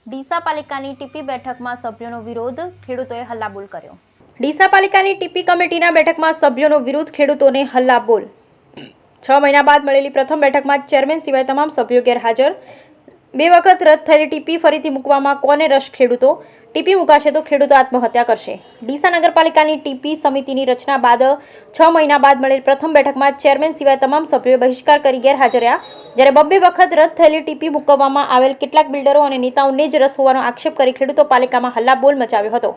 ડીસા પાલિકાની ટીપી બેઠકમાં સભ્યોનો વિરોધ, ખેડૂતોએ હલ્લાબોલ કર્યો। ડીસા પાલિકાની ટીપી કમિટીના બેઠકમાં સભ્યોનો વિરોધ, ખેડૂતોને હલ્લાબોલ। 6 મહિના બાદ મળેલી પ્રથમ બેઠકમાં ચેરમેન સિવાય તમામ સભ્યો ગેરહાજર। 2 વખત રદ થયેલી ટીપી ફરીથી મૂકવામાં કોને રસ? ખેડૂતો। ટીપી મુકાશે તો ખેડૂતો આત્મહત્યા કરશે। ડીસા નગરપાલિકાની ટીપી સમિતિની રચના બાદ 6 મહિના બાદ મળેલી પ્રથમ બેઠકમાં ચેરમેન સિવાય તમામ સભ્યોએ બહિષ્કાર કરી ગેરહાજર રહ્યા। જ્યારે 2 વખત રદ થયેલી ટીપી મૂકવામાં આવેલ કેટલાક બિલ્ડરો અને નેતાઓને જ રસ હોવાનો આક્ષેપ કરી ખેડૂતો પાલિકામાં હલ્લાબોલ મચાવ્યો હતો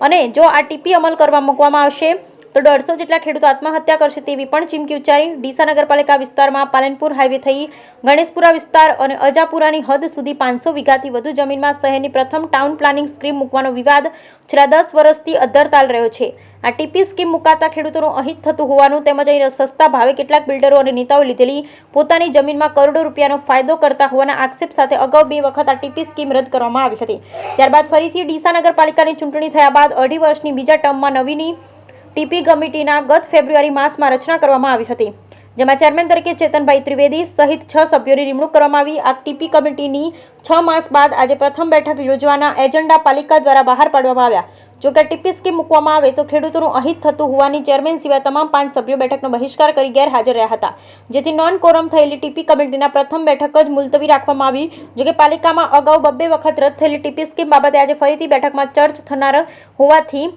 અને જો આ ટીપી અમલ મૂકવામાં આવશે તો 150 જેટલા ખેડૂતો આત્મહત્યા કરશે તેવી પણ ચીમકી ઉચ્ચારી। ડીસા નગરપાલિકા વિસ્તારમાં પાલનપુર હાઈવે થઈ ગણેશપુરા વિસ્તાર અને અજાપુરાની હદ સુધી 500 વીઘાથી વધુ જમીનમાં શહેરની પ્રથમ ટાઉન પ્લાનિંગ સ્કીમ મૂકવાનો વિવાદ છેલ્લા 10 વર્ષથી અદ્ધરતાલ રહ્યો છે। આ ટીપી સ્કીમ મુકાતા ખેડૂતોનું અહિત થતું હોવાનું તેમજ અહીં સસ્તા ભાવે કેટલાક બિલ્ડરો અને નેતાઓએ લીધેલી પોતાની જમીનમાં કરોડો રૂપિયાનો ફાયદો કરતા હોવાના આક્ષેપ સાથે અગાઉ 2 વખત આ ટીપી સ્કીમ રદ કરવામાં આવી હતી। ત્યારબાદ ફરીથી ડીસા નગરપાલિકાની ચૂંટણી થયા બાદ 2.5 વર્ષની બીજા ટર્મમાં નવીની ટીપી કમિટીના ગત ફેબ્રુઆરી માસમાં રચના કરવામાં આવી હતી, જેમાં ચેરમેન તરીકે ચેતનભાઈ ત્રિવેદી સહિત 6 સભ્યોની નિમણૂક કરવામાં આવી। આ ટીપી કમિટીની 6 માસ બાદ આજે પ્રથમ બેઠક યોજવાના એજન્ડા પાલિકા દ્વારા બહાર પાડવામાં આવ્યા। જોકે ટીપી સ્કીમ મૂકવામાં આવે તો ખેડૂતોનું અહિત થતું હોવાની ચેરમેન સિવાય તમામ 5 સભ્યો બેઠકનો બહિષ્કાર કરી ગેરહાજર રહ્યા હતા, જેથી નોન કોરમ થયેલી ટીપી કમિટીના પ્રથમ બેઠક જ મુલતવી રાખવામાં આવી। જોકે પાલિકામાં અગાઉ 2 વખત રદ થયેલી ટીપી સ્કીમ બાબતે આજે ફરીથી બેઠકમાં ચર્ચા થનાર હોવાથી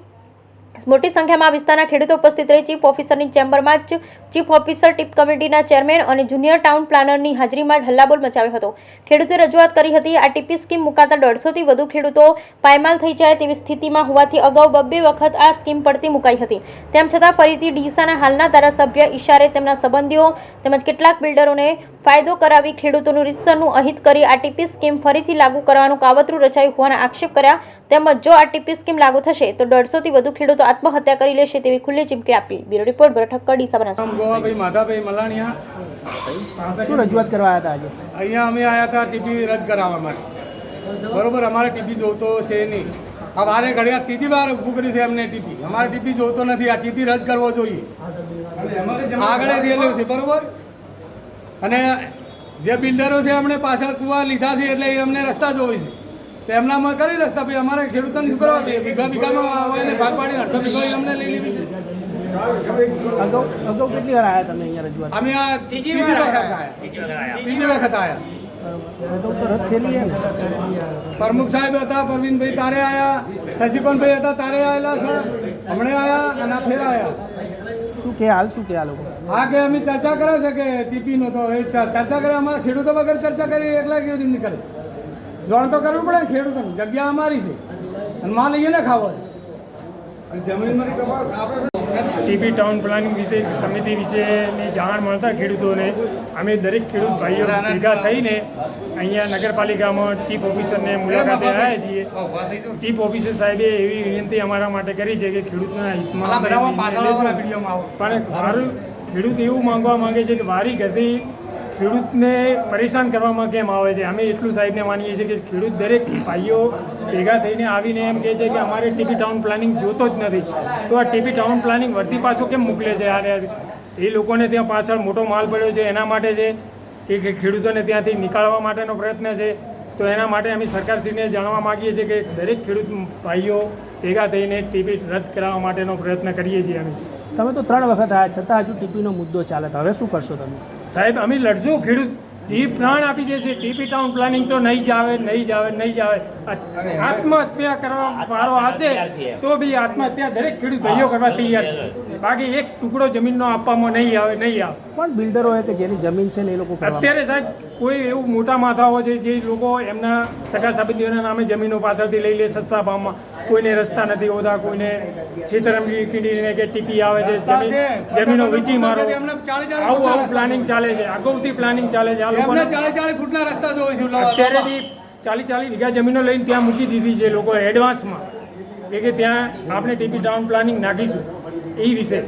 મોટી સંખ્યામાં વિસ્તારના ખેડૂતો ઉપસ્થિત રહી ચીફ ઓફિસરની ચેમ્બરમાં જ ચીફ ઓફિસર ટીપ કમિટીના ચેરમેન અને જુનિયર ટાઉન પ્લાનરની હાજરીમાં જ હલ્લાબોલ મચાવ્યો હતો। ખેડૂતોએ રજૂઆત કરી હતી આ ટીપી સ્કીમ મુકાતા 150થી વધુ ખેડૂતો પાયમાલ થઈ જાય તેવી સ્થિતિમાં હોવાથી અગાઉ 2 વખત આ સ્કીમ પડતી મુકાઈ હતી। તેમ છતાં ફરીથી ડીસાના હાલના ધારાસભ્ય ઈશારે તેમના સંબંધીઓ તેમજ કેટલાક બિલ્ડરોને ફાયદો કરાવી ખેડૂતોનું રીતસરનું અહિત કરી આ ટીપી સ્કીમ ફરીથી લાગુ કરવાનું કાવતરું રચાયું હોવાના આક્ષેપ કર્યા। તેમજ જો આ ટીપી સ્કીમ લાગુ થશે તો 150થી વધુ ખેડૂતો આત્મહત્યા કરી લેશે તેવી ખુલ્લી ચીમકી આપી। બ્યુરો રિપોર્ટ ભરઠક્કર, ડીસા બનાસકાંઠા। ગોવાભાઈ માધાભાઈ મલાણીયા શું રજૂઆત કરવા આવ્યા હતા આજે? અહીંયા અમે આવ્યા હતા ટીપી રદ કરાવવા માટે। બરોબર, અમારે ટીપી જોતો છે નહીં। આ વારે ઘડિયા 3જી વાર ઊભું કરી છે એમને ટીપી। અમારે ટીપી જોતો નથી, આ ટીપી રદ કરવો જોઈએ। આગળ રહેલું છે બરોબર, અને જે બિલ્ડરો છે એમણે પાછળ કુવા લીધા છે એટલે અમને રસ્તા જોવે છે, તો એમનામાં કરી રસ્તા ભાઈ અમારે ખેડૂતોને શું કરવા? વીઘામાં આવે ભાગ પાડીને અડધો વીઘો અમને લઈ લીધી છે। અગાઉ કેટલી વાર આવ્યા તમે અહીંયા રજૂઆત? અમે આ ત્રીજી વખત આવ્યા। રદ થયેલી છે? પ્રમુખ સાહેબ હતા, પરવીનભાઈ તારે આવ્યા, શશિકોનભાઈ હતા તારે આવેલા છે, હમણે આવ્યા અને ફેર આવ્યા। શું કે હાલ શું કે આ લોકો? હા કે અમે ચર્ચા કરે છે કે ટીપીનો તો એ ચર્ચા કરે, અમારા ખેડૂતો વગર ચર્ચા કરી એકલા કેવી રીતે કરે? જોણ તો કરવું પડે ખેડૂતોની, જગ્યા અમારી છે અને માલ અહીંયા ખાવો છે। ટીપી ટાઉન પ્લાનિંગ સમિતિ વિશેની જાણ મળતા ખેડૂતોને અમે દરેક ખેડૂત ભાઈઓ ભેગા થઈને અહીંયા નગરપાલિકામાં ચીફ ઓફિસરને મુલાકાતે આવ્યા છીએ। ચીફ ઓફિસર સાહેબે એવી વિનંતી અમારા માટે કરી છે કે ખેડૂતના હિતમાં પણ મારું ખેડૂત એવું માંગવા માંગે છે કે વારી ઘરથી ખેડૂતને પરેશાન કરવામાં કેમ આવે છે? અમે એટલું સાહેબને માનીએ છીએ કે ખેડૂત દરેક ભાઈઓ ભેગા થઈને આવીને એમ કહે છે કે અમારે ટીપી ટાઉન પ્લાનિંગ જોતો જ નથી, તો આ ટીપી ટાઉન પ્લાનિંગ વર્ધી પાછો કેમ મોકલે છે? એ લોકોને ત્યાં પાછળ મોટો માલ પડ્યો છે એના માટે છે કે ખેડૂતોને ત્યાંથી નીકાળવા માટેનો પ્રયત્ન છે। તો એના માટે અમે સરકારશ્રીને જાણવા માગીએ છીએ કે દરેક ખેડૂત ભાઈઓ ભેગા થઈને ટીપી રદ કરાવવા માટેનો પ્રયત્ન કરીએ છીએ અમે। તમે તો 3 વખત આવ્યા છતાં હજુ ટીપીનો મુદ્દો ચાલે, હવે શું કરશો તમે? સાહેબ અમે લડશું, ખેડૂત જે પ્રાણ આપી દે છે ટીપી ટાઉન પ્લાનિંગ તો નહીં જ આવે, નહીં જ આવે, નહીં જ આવે। આત્મહત્યા કરવા વારો આવશે તો બી આત્મહત્યા દરેક ખેડૂત ભાઈઓ કરવા તૈયાર છે, બાકી એક ટુકડો જમીનનો આપવામાં નહીં આવે, નહીં આવે। પણ બિલ્ડરો હોય કે જેની જમીન છે ને એ લોકો અત્યારે સાહેબ કોઈ એવું મોટા માથાઓ છે જે લોકો એમના સગા સંબંધીઓના નામે જમીનો પાછળથી લઈ લે સસ્તા ભાવમાં, કોઈને રસ્તા નથી હોતા, કોઈને છેતરપિંડી કીડીને કે ટીપી આવે છે, જમીનો વેચી મારો, આવું પ્લાનિંગ ચાલે છે, અગાઉથી પ્લાનિંગ ચાલે છે। આ લોકોને 40 ફૂટના રસ્તા જોવે છે, અત્યારે બી 40 વીઘા જમીનો લઈને ત્યાં મૂકી દીધી છે લોકો એડવાન્સમાં કે ત્યાં આપણે ટીપી ટાઉન પ્લાનિંગ નાખીશું એ વિશે।